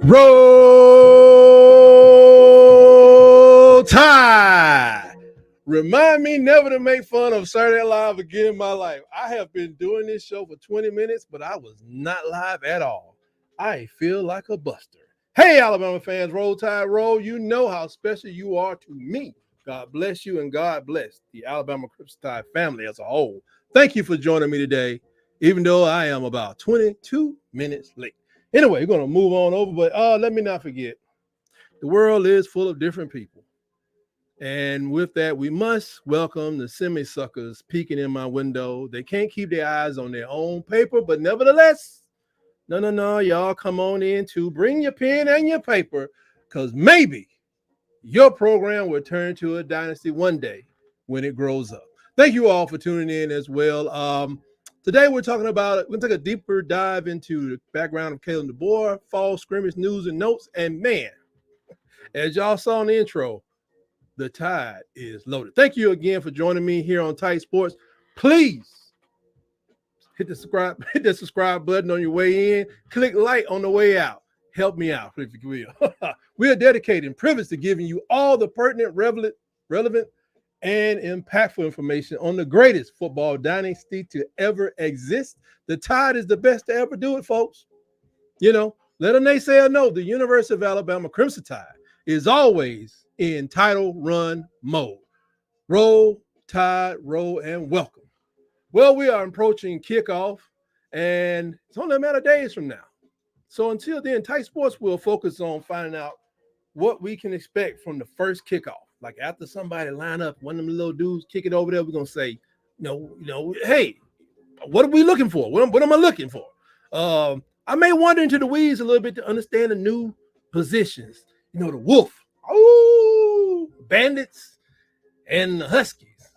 Roll Tide. Remind me never to make fun of Saturday Night Live again in my life. I have been doing this show for 20 minutes, but I was not live at all. I feel like a buster. Hey, Alabama fans, Roll Tide, roll. You know how special you are to me. God bless you and God bless the Alabama Crimson Tide family as a whole. Thank you for joining me today, even though I am about 22 minutes late. Anyway, we're going to move on over, but let me not forget, the world is full of different people. And with that, we must welcome the semi-suckers peeking in my window. They can't keep their eyes on their own paper, but nevertheless, no, y'all come on in too. Bring your pen and your paper, because maybe your program will turn to a dynasty one day when it grows up. Thank you all for tuning in as well. Today we're talking about, we're going to take a deeper dive into the background of KALEN DEBOER, fall scrimmage news and notes. And man, as y'all saw in the intro, the Tide is loaded. Thank you again for joining me here on Tight Sports. Please hit the subscribe button on your way in. Click like on the way out. Help me out, if you will. We are dedicated and privileged to giving you all the pertinent, relevant, and impactful information on the greatest football dynasty to ever exist. The Tide is the best to ever do it, folks. You know, let a naysayer know the University of Alabama Crimson Tide is always in title run mode. Roll, Tide, roll, and welcome. Well, we are approaching kickoff, and it's only a matter of days from now. So until then, Tight Sports will focus on finding out what we can expect from the first kickoff. Like after somebody line up, one of them little dudes kick it over there, we're gonna say, hey, what are we looking for? What am I looking for? I may wander into the weeds a little bit to understand the new positions. You know, the wolf, bandits, and the huskies.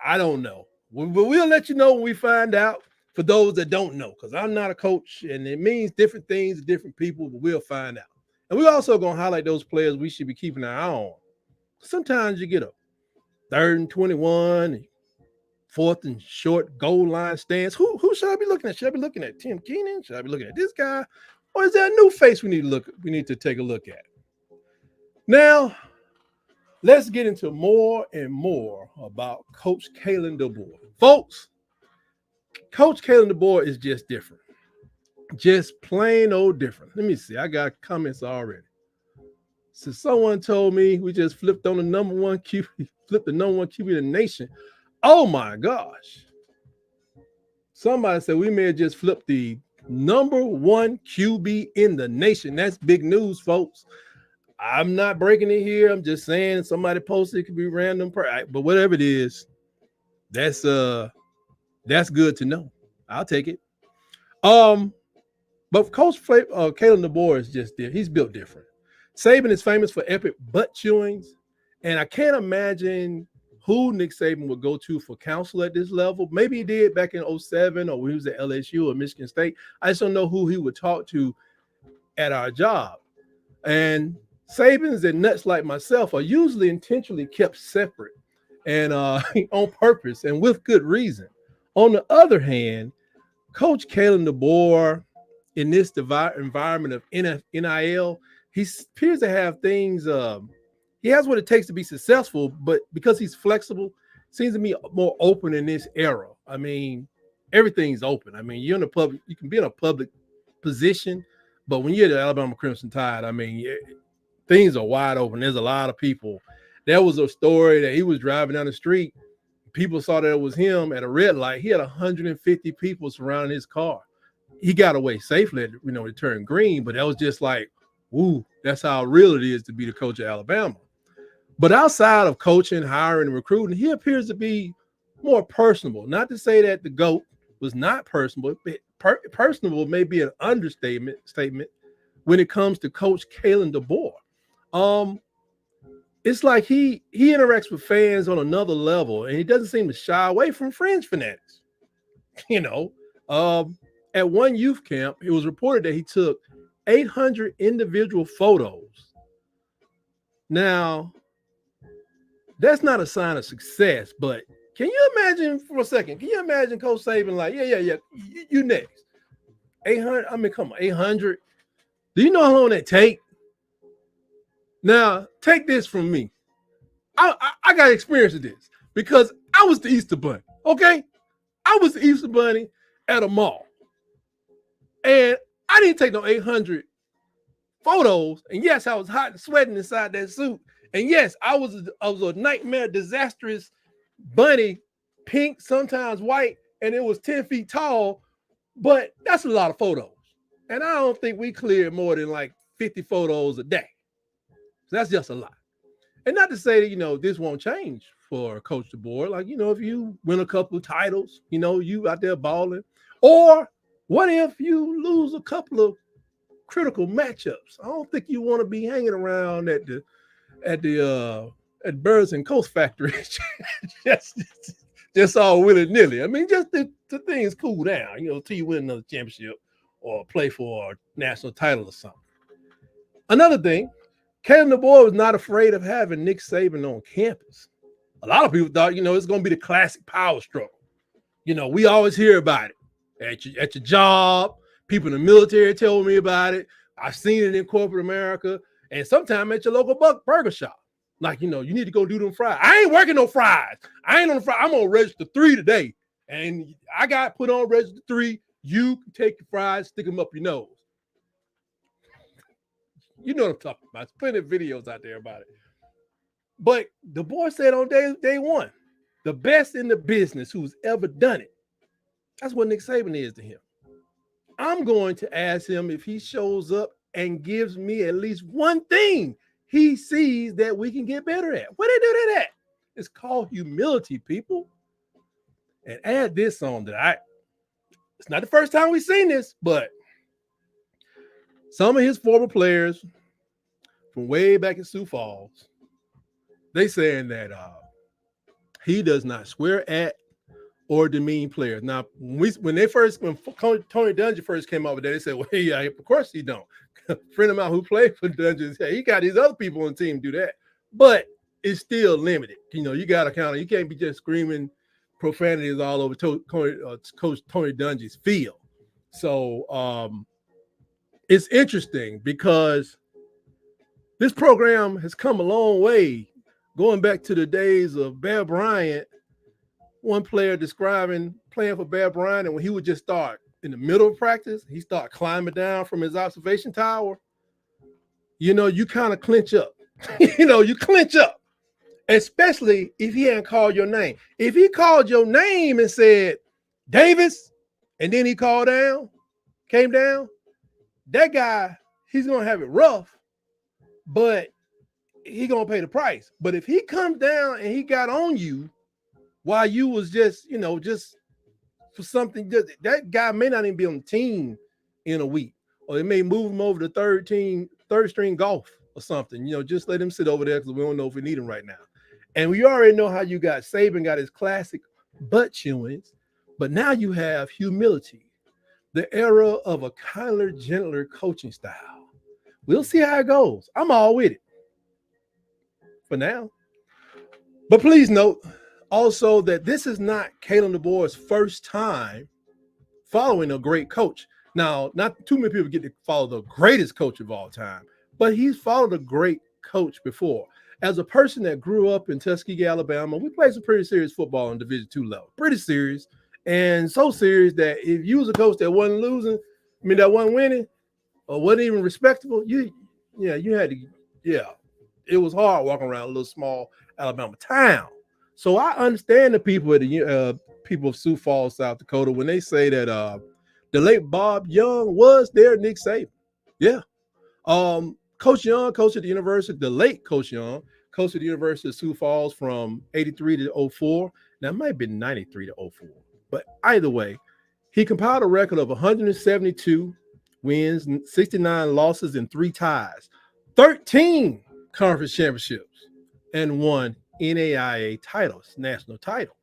I don't know. We'll let you know when we find out. For those that don't know, because I'm not a coach, and it means different things to different people, but we'll find out. And we're also going to highlight those players we should be keeping our eye on. Sometimes you get a 3rd and 21, 4th and short goal line stance. Who should I be looking at? Should I be looking at Tim Keenan? Should I be looking at this guy? Or is there a new face we need to take a look at? Now, let's get into more and more about Coach KALEN DEBOER. Folks, Coach KALEN DEBOER is just different. Just plain old different. Let me see. I got comments already. So someone told me we just flipped on the number one QB, flipped the number one QB in the nation. Oh my gosh. Somebody said we may have just flipped the number one QB in the nation. That's big news, folks. I'm not breaking it here. I'm just saying somebody posted, it could be random, but whatever it is, that's good to know. I'll take it. But Coach KALEN DEBOER is just there. He's built different. Saban is famous for epic butt chewings, and I can't imagine who Nick Saban would go to for counsel at this level. Maybe he did back in 2007 or when he was at LSU or Michigan State. I just don't know who he would talk to at our job. And Sabans and nuts like myself are usually intentionally kept separate and on purpose and with good reason. On the other hand, Coach KALEN DEBOER, in this environment of NIL, he appears to have things. He has what it takes to be successful, but because he's flexible, seems to be more open in this era. I mean, everything's open. I mean, you're in the public, you can be in a public position, but when you're the Alabama Crimson Tide, I mean, things are wide open. There's a lot of people. There was a story that he was driving down the street. People saw that it was him at a red light. He had 150 people surrounding his car. He got away safely, it turned green, but that was just like, ooh, that's how real it is to be the coach of Alabama. But outside of coaching, hiring, and recruiting, he appears to be more personable. Not to say that the GOAT was not personable. Personable may be an understatement when it comes to Coach KALEN DEBOER. It's like he interacts with fans on another level, and he doesn't seem to shy away from fringe fanatics. At one youth camp, it was reported that he took 800 individual photos. Now, that's not a sign of success, but can you imagine for a second? Can you imagine Coach Saban like, yeah, you next? 800, I mean, come on, 800 Do you know how long that take? Now, take this from me. I got experience with this because I was the Easter Bunny, okay? I was the Easter Bunny at a mall. And I didn't take no 800 photos. And yes, I was hot and sweating inside that suit. And yes, I was a nightmare, disastrous bunny, pink, sometimes white, and it was 10 feet tall. But that's a lot of photos. And I don't think we cleared more than like 50 photos a day. So that's just a lot. And not to say that, this won't change for Coach DeBoer. Like, if you win a couple of titles, you out there balling. Or what if you lose a couple of critical matchups? I don't think you want to be hanging around at Birds and Coast Factory just all willy-nilly. I mean, just the things cool down, till you win another championship or play for a national title or something. Another thing, Kalen DeBoer was not afraid of having Nick Saban on campus. A lot of people thought, it's going to be the classic power struggle. We always hear about it at your job. People in the military told me about it. I've seen it in corporate America, and sometimes at your local burger shop. Like, you need to go do them fries. I ain't working no fries. I ain't on the fries. I'm on register 3 today, and I got put on register 3. You can take your fries, stick them up your nose. You know what I'm talking about. There's plenty of videos out there about it. But the boy said on day one, the best in the business who's ever done it. That's what Nick Saban is to him. I'm going to ask him if he shows up and gives me at least one thing he sees that we can get better at. What they do that at? It's called humility, people. And add this on that it's not the first time we've seen this, but some of his former players from way back in Sioux Falls, they saying that he does not swear at or demean players. Now, when Tony Dungy first came out with that, they said, well, yeah, of course he don't. A friend of mine who played for Dungy said he got these other people on the team do that, but it's still limited. You got to count it. You can't be just screaming profanities all over Coach Tony Dungy's field. So it's interesting because this program has come a long way, going back to the days of Bear Bryant. One player describing playing for Bear Bryant, and when he would just start in the middle of practice, he start climbing down from his observation tower. You kind of clinch up. You clinch up, especially if he hadn't called your name. If he called your name and said Davis, and then he came down, that guy, he's gonna have it rough, but he gonna pay the price. But if he comes down and he got on you while you was just for something, that guy may not even be on the team in a week, or they may move him over to third string golf or something. Just let him sit over there because we don't know if we need him right now. And we already know how you got Saban got his classic butt chewings, but now you have humility, the era of a kinder, gentler coaching style. We'll see how it goes. I'm all with it for now. But please note also that this is not Kalen DeBoer's first time following a great coach. Now, not too many people get to follow the greatest coach of all time, but he's followed a great coach before. As a person that grew up in Tuskegee, Alabama, we played some pretty serious football on Division II level. Pretty serious. And so serious that if you was a coach that wasn't losing, that wasn't winning, or wasn't even respectable, you had to, it was hard walking around a little small Alabama town. So I understand the people at the people of Sioux Falls, South Dakota, when they say that the late Bob Young was their Nick Saban. Yeah. Coach Young coached at the university, the late Coach Young coached at the University of Sioux Falls from 83 to 04. Now, it might have been 93 to 04. But either way, he compiled a record of 172 wins, 69 losses, and 3 ties, 13 conference championships, and 1 NAIA titles, national title.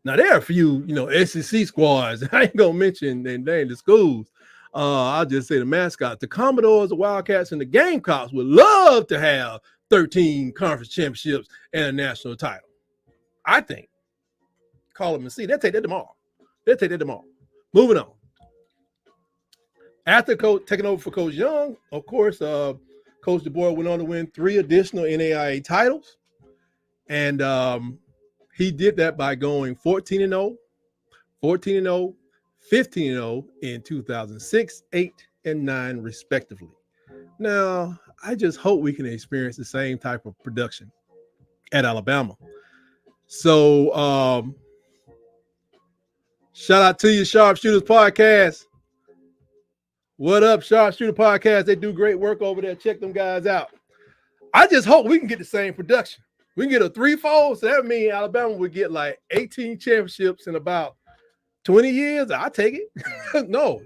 Now, there are a few, SEC squads. I ain't going to mention their name, the schools. I'll just say the mascots. The Commodores, the Wildcats, and the Gamecocks would love to have 13 conference championships and a national title. I think. Call them and see. They'll take that tomorrow. Moving on. After taking over for Coach Young, of course, Coach DeBoer went on to win 3 additional NAIA titles. And he did that by going 14-0, 14-0, 15-0 in 2006, 8, and 9, respectively. Now, I just hope we can experience the same type of production at Alabama. So, shout out to you, Sharpshooters Podcast. What up, Sharpshooter Podcast? They do great work over there. Check them guys out. I just hope we can get the same production. We can get a 3-4, so that means Alabama would get like 18 championships in about 20 years. I'll take it. No,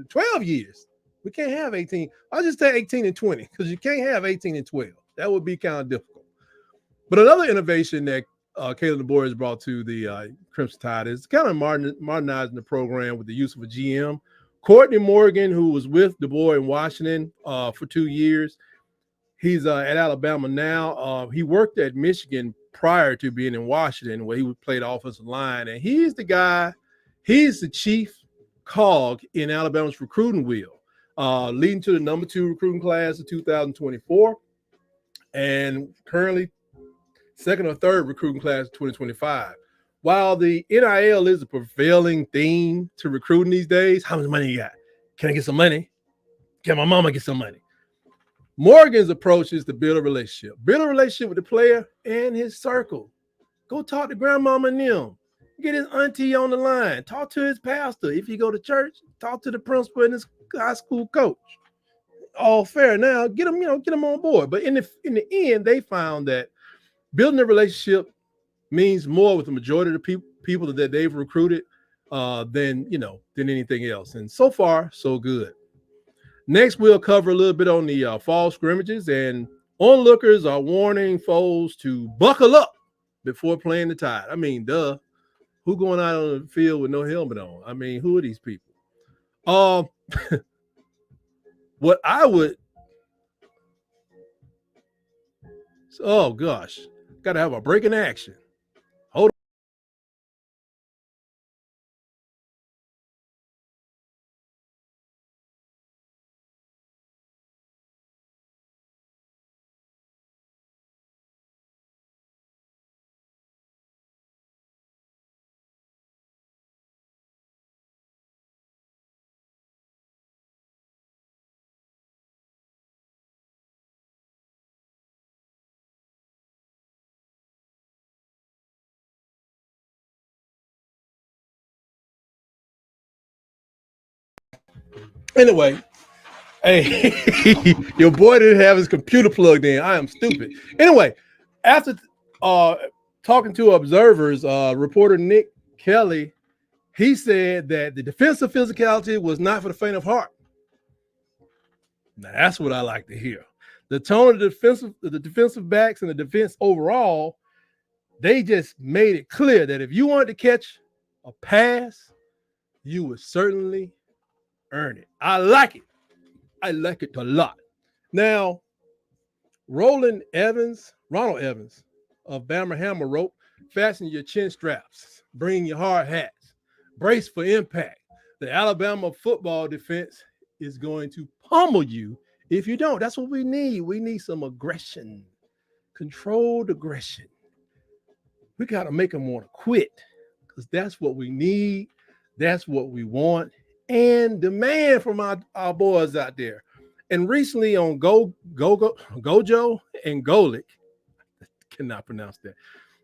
12 years. We can't have 18. I'll just take 18 and 20 because you can't have 18 and 12. That would be kind of difficult. But another innovation that KALEN DEBOER has brought to the Crimson Tide is kind of modernizing the program with the use of a GM. Courtney Morgan, who was with DeBoer in Washington for 2 years, he's at Alabama now. He worked at Michigan prior to being in Washington, where he played offensive line, and he's the guy. He's the chief cog in Alabama's recruiting wheel, leading to the number 2 recruiting class of 2024, and currently second or third recruiting class of 2025. While the NIL is a prevailing theme to recruiting these days, how much money you got? Can I get some money? Can my mama get some money? Morgan's approach is to build a relationship. Build a relationship with the player and his circle. Go talk to grandmama and them. Get his auntie on the line. Talk to his pastor. If you go to church, talk to the principal and his high school coach. All fair. Now, get them on board. But in the end, they found that building a relationship means more with the majority of the people that they've recruited than anything else. And so far, so good. Next, we'll cover a little bit on the fall scrimmages, and onlookers are warning foes to buckle up before playing the Tide. I mean, duh. Who going out on the field with no helmet on? I mean, who are these people? What I would – oh, gosh. Got to have a break in action. Hold on. Anyway, hey, your boy didn't have his computer plugged in. I am stupid. Anyway, after talking to observers, reporter Nick Kelly, he said that the defensive physicality was not for the faint of heart. Now, that's what I like to hear. The tone of the defensive backs and the defense overall, they just made it clear that if you wanted to catch a pass, you would certainly earn it. I like it. I like it a lot. Now, Ronald Evans of Bama Hammer wrote, fasten your chin straps, bring your hard hats, brace for impact. The Alabama football defense is going to pummel you if you don't. That's what we need. We need some aggression, controlled aggression. We got to make them want to quit because that's what we need. That's what we want and demand from our boys out there. And recently on Gojo and Golic, I cannot pronounce that,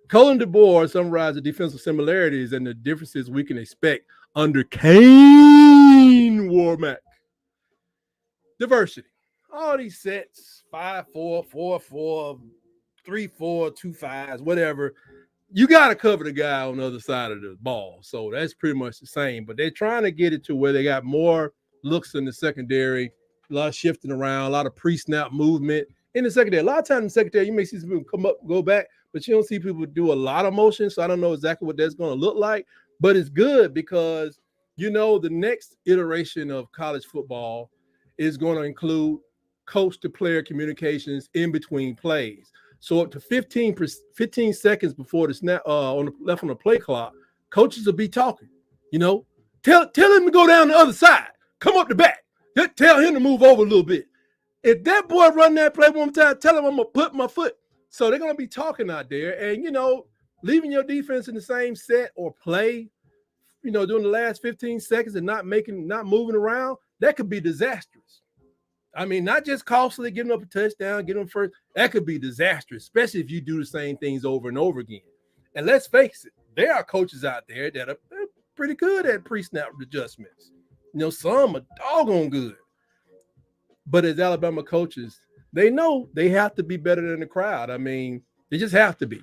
KALEN DEBOER summarized the defensive similarities and the differences we can expect under Kane Warmack. Diversity. All these sets, 5-4, 4-4, 3-4, 2-5s, whatever. You got to cover the guy on the other side of the ball. So that's pretty much the same. But they're trying to get it to where they got more looks in the secondary, a lot of shifting around, a lot of pre-snap movement in the secondary. A lot of times in the secondary, you may see some people come up, go back, but you don't see people do a lot of motion. So I don't know exactly what that's going to look like. But it's good because, the next iteration of college football is going to include coach-to-player communications in between plays. So up to 15 seconds before the snap on the play clock, coaches will be talking. Tell him to go down the other side. Come up the back. Tell him to move over a little bit. If that boy run that play one time, tell him I'm going to put my foot. So they're going to be talking out there. And, leaving your defense in the same set or play, during the last 15 seconds and not moving around, that could be disastrous. I mean, not just costly, giving up a touchdown, getting them first. That could be disastrous, especially if you do the same things over and over again. And let's face it, there are coaches out there that are pretty good at pre-snap adjustments. Some are doggone good. But as Alabama coaches, they know they have to be better than the crowd. I mean, they just have to be.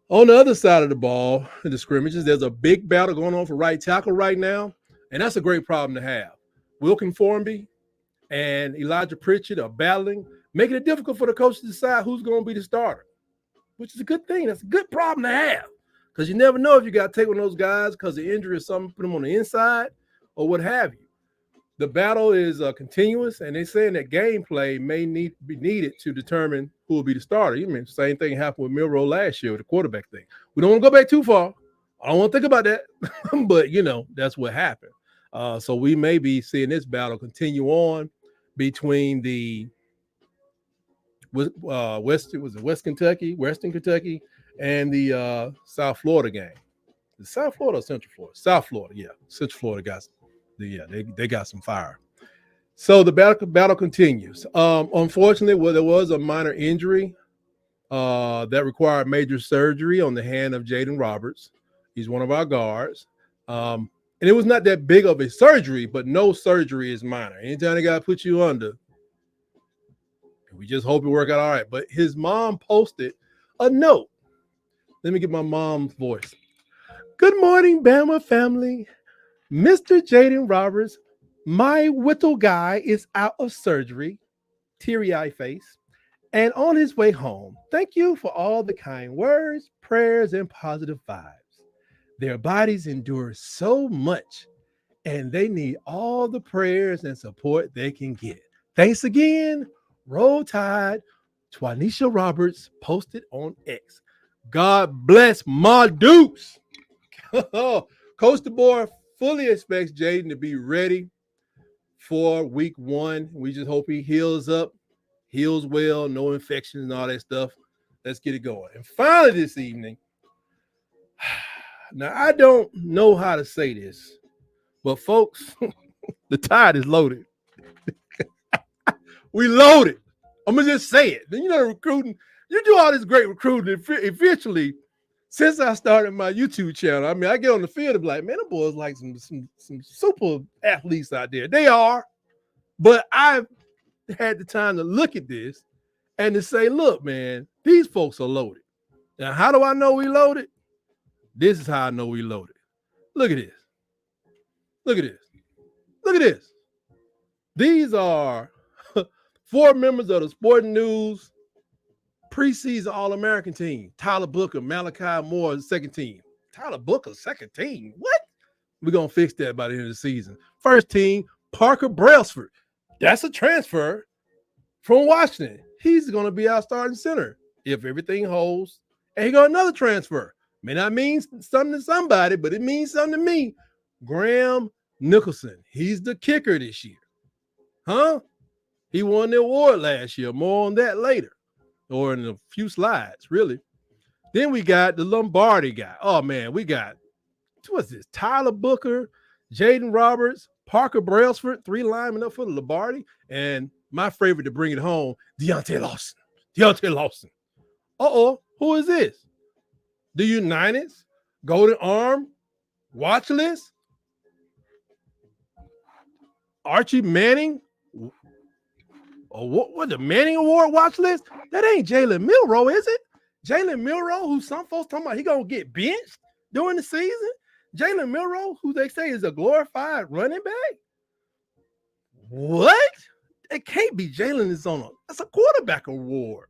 On the other side of the ball, in the scrimmages, there's a big battle going on for right tackle right now, and that's a great problem to have. Wilkin Formby and Elijah Pritchett are battling, making it difficult for the coach to decide who's going to be the starter, which is a good thing. That's a good problem to have because you never know if you got to take one of those guys because of injury or something, put them on the inside or what have you. The battle is continuous, and they're saying that gameplay may be needed to determine who will be the starter. Same thing happened with Milroe last year with the quarterback thing. We don't want to go back too far. I don't want to think about that, but, that's what happened. So we may be seeing this battle continue on between the Western Kentucky, and the South Florida game. The South Florida or Central Florida? South Florida, yeah. Central Florida guys. They got some fire. So the battle continues. Unfortunately, there was a minor injury that required major surgery on the hand of Jaden Roberts. He's one of our guards. And it was not that big of a surgery, but no surgery is minor. Anytime they got to put you under, we just hope it work out all right. But his mom posted a note. Let me get my mom's voice. Good morning, Bama family. Mr. Jaden Roberts, my whittle guy, is out of surgery, teary-eyed face, and on his way home. Thank you for all the kind words, prayers, and positive vibes. Their bodies endure so much, and they need all the prayers and support they can get. Thanks again. Roll Tide. Twanisha Roberts posted on X. God bless my Dukes. Coach DeBoer fully expects Jaden to be ready for week 1. We just hope he heals up, heals well, no infections and all that stuff. Let's get it going. And finally this evening, now I don't know how to say this, but folks, the Tide is loaded. We loaded. I'm going to just say it. Then recruiting, you do all this great recruiting. Eventually, since I started my YouTube channel, I get on the field and be like, man, the boys like some super athletes out there. They are. But I've had the time to look at this and to say, look, man, these folks are loaded. Now, how do I know we loaded? This is how I know we loaded. Look at this. Look at this. Look at this. These are 4 members of the Sporting News preseason All-American team. Tyler Booker, Malachi Moore, second team. Tyler Booker, second team. What? We're going to fix that by the end of the season. First team, Parker Brailsford. That's a transfer from Washington. He's going to be our starting center if everything holds. And he got another transfer. May not mean something to somebody, but it means something to me. Graham Nicholson. He's the kicker this year. Huh? He won the award last year. More on that later. Or in a few slides, really. Then we got the Lombardi guy. Oh, man, we got, what's this? Tyler Booker, Jaden Roberts, Parker Brailsford, 3 linemen up for the Lombardi. And my favorite to bring it home, Deontay Lawson. Deontay Lawson. Uh-oh, who is this? The Uniteds, Golden Arm, Watch List, Archie Manning. What the Manning Award watch list? That ain't Jalen Milroe, is it? Jalen Milroe, who some folks talking about he gonna get benched during the season. Jalen Milroe, who they say is a glorified running back. What? It can't be Jalen is on that's a quarterback award.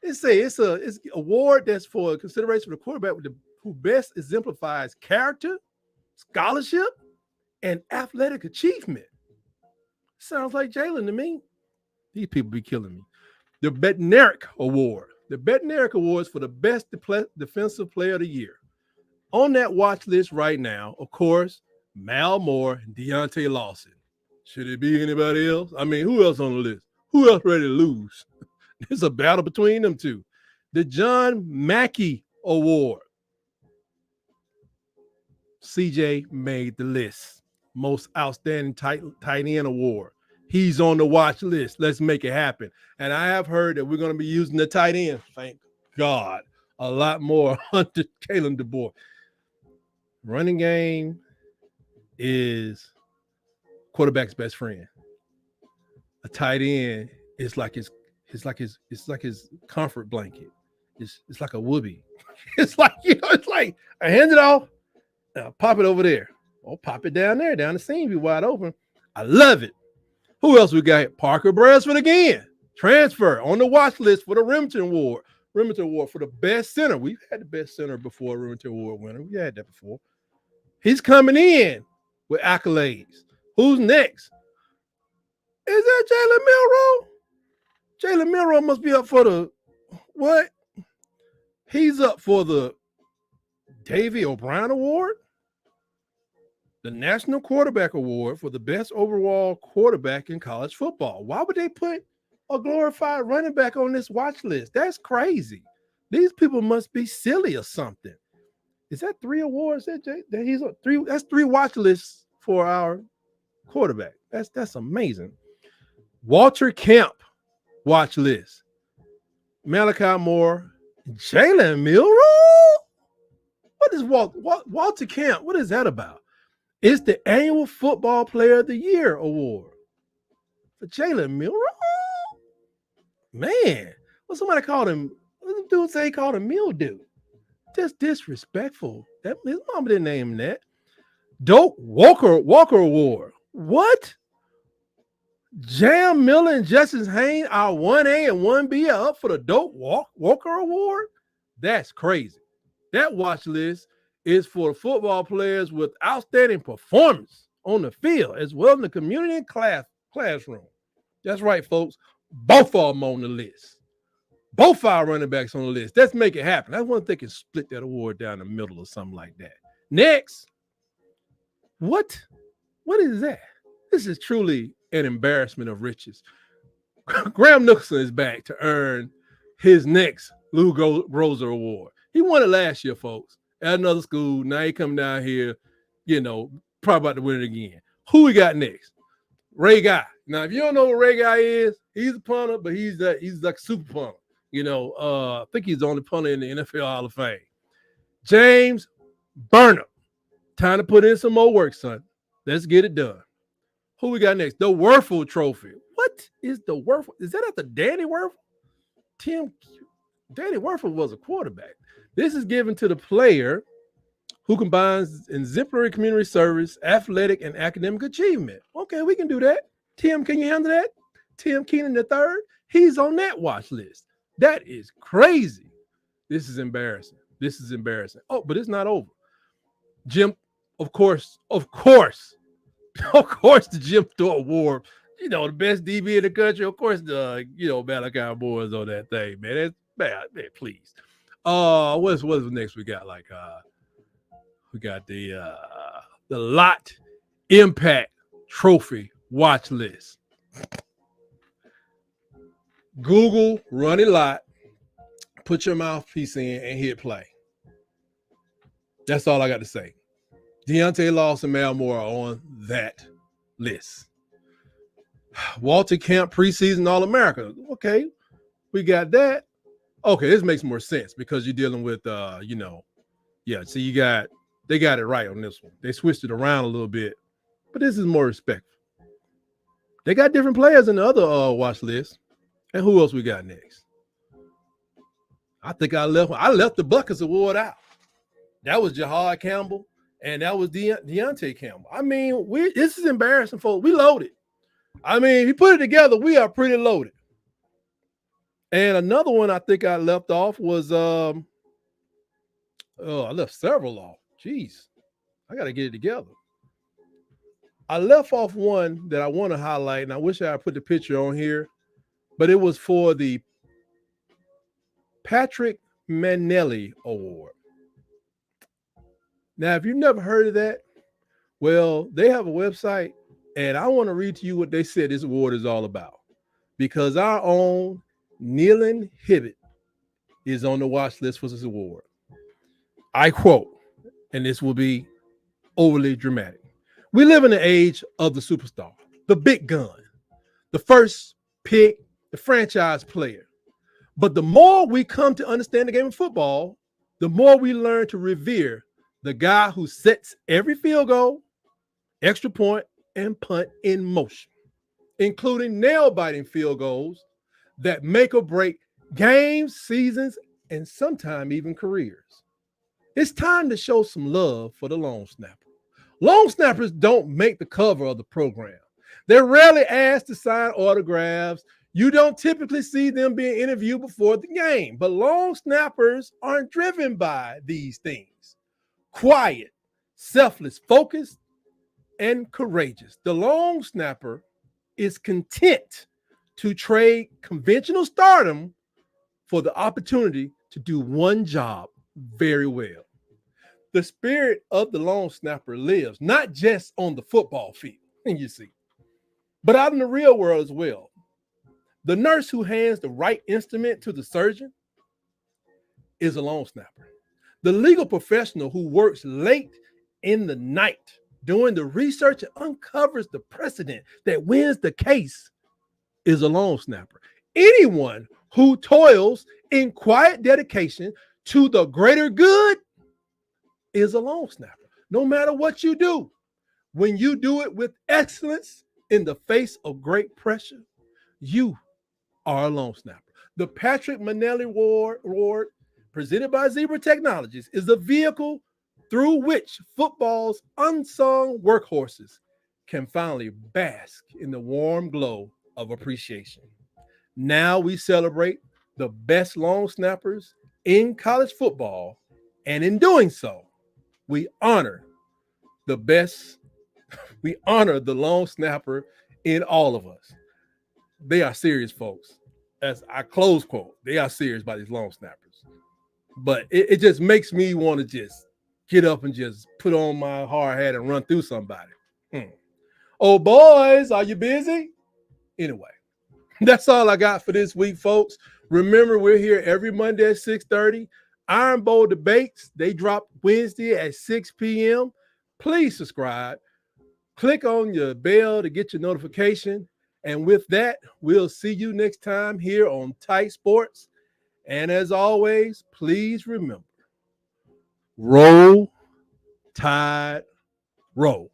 It's an award that's for consideration for the quarterback who best exemplifies character, scholarship, and athletic achievement. Sounds like Jalen to me. These people be killing me. The Bednarik Award. The Bednarik Award is for the best defensive player of the year. On that watch list right now, of course, Mal Moore and Deontay Lawson. Should it be anybody else? I mean, who else on the list? Who else ready to lose? It's a battle between them two. The John Mackey Award. CJ made the list. Most outstanding tight end award. He's on the watch list. Let's make it happen. And I have heard that we're going to be using the tight end, thank God, a lot more under KALEN DEBOER. Running game is quarterback's best friend. A tight end is like his comfort blanket. It's like a whoopee. It's like, it's like I hand it off, pop it over there. Or pop it down there, down the seam, be wide open. I love it. Who else we got? Parker Bradsford again. Transfer on the watch list for the Remington Award. Remington Award for the best center. We've had the best center before, Remington Award winner. We had that before. He's coming in with accolades. Who's next? Is that Jalen Milroe? Jalen Milroe must be up for the what? He's up for the Davey O'Brien Award, the National Quarterback Award for the best overall quarterback in college football. Why would they put a glorified running back on this watch list? That's crazy. These people must be silly or something. Is that 3 awards that he's on? 3? That's 3 watch lists for our quarterback. That's amazing. Walter Camp watch list. Malachi Moore, Jalen Milroe. What is Walter Camp? What is that about? It's the annual Football Player of the Year award for Jalen Milroe. Man, what somebody called him? What did the dude say he called him mildew? Just disrespectful. His mama didn't name him that. Doak Walker Award. What? Jam Miller and Justice Haynes, our 1A and 1B, are up for the Doak Walker Award? That's crazy. That watch list is for football players with outstanding performance on the field, as well in the community and classroom. That's right, folks. Both of them on the list. Both our running backs on the list. Let's make it happen. I wonder if they can split that award down the middle or something like that. Next. What is that? This is truly an embarrassment of riches. Graham Nicholson is back to earn his next Lou Groza Award. He won it last year, folks, at another school. Now he come down here, probably about to win it again. Who we got next? Ray Guy. Now, if you don't know what Ray Guy is, he's a punter, but he's like a super punter. I think he's the only punter in the NFL Hall of Fame. James Burnham. Time to put in some more work, son. Let's get it done. Who we got next? The Werfel Trophy. What is the Werfel? Is that after Danny Werfel? Danny Werfel was a quarterback. This is given to the player who combines exemplary community service, athletic, and academic achievement. Okay, we can do that. Tim, can you handle that? Tim Keenan III, he's on that watch list. That is crazy. This is embarrassing. Oh, but it's not over. Jim, of course, the Jim Thorpe Award. The best DB in the country. Of course, the Malachi boys on that thing, man. That's bad, man. Please. What's next? We got we got the Lot Impact Trophy watch list. Google Ronnie Lott, put your mouthpiece in and hit play. That's all I got to say. Deontay Lawson, Mal Moore are on that list. Walter Camp, preseason All-America. Okay, we got that. Okay, this makes more sense because you're dealing with, so they got it right on this one. They switched it around a little bit, but this is more respectful. They got different players in the other watch list. And who else we got next? I think I left the Buckets Award out. That was Jahad Campbell, and that was Deontay Campbell. I mean, this is embarrassing, folks. We loaded. I mean, if you put it together, we are pretty loaded. And another one I think I left off was I left several off. Jeez, I got to get it together. I left off one that I want to highlight, and I wish I put the picture on here, but it was for the Patrick Manelli Award. Now, if you've never heard of that, well, they have a website, And I want to read to you what they said this award is all about. Because our own Nealon Hibbett is on the watch list for this award. I quote, and this will be overly dramatic. We live in the age of the superstar, the big gun, the first pick, the franchise player. But the more we come to understand the game of football, the more we learn to revere the guy who sets every field goal, extra point, and punt in motion, including nail-biting field goals that make or break games, seasons, and sometimes even careers. It's time to show some love for the long snapper. Long snappers don't make the cover of the program. They're rarely asked to sign autographs. You don't typically see them being interviewed before the game, but long snappers aren't driven by these things. Quiet, selfless, focused, and courageous. The long snapper is content to trade conventional stardom for the opportunity to do one job very well. The spirit of the long snapper lives not just on the football field, you see, but out in the real world as well. The nurse who hands the right instrument to the surgeon is a long snapper. The legal professional who works late in the night doing the research and uncovers the precedent that wins the case is a long snapper. Anyone who toils in quiet dedication to the greater good is a long snapper. No matter what you do, when you do it with excellence in the face of great pressure, you are a long snapper. The Patrick Manelli Award, presented by Zebra Technologies, is a vehicle through which football's unsung workhorses can finally bask in the warm glow of appreciation. Now we celebrate the best long snappers in college football, and in doing so, we honor the best, we honor the long snapper in all of us. They are serious folks. As I close quote, they are serious by these long snappers. But it just makes me want to just get up and just put on my hard hat and run through somebody. Oh, boys, are you busy? Anyway, that's all I got for this week, folks. Remember, we're here every Monday at 6:30. Iron Bowl debates, they drop Wednesday at 6 p.m. Please subscribe. Click on your bell to get your notification. And with that, we'll see you next time here on Tight Sports. And as always, please remember, roll, tide, roll.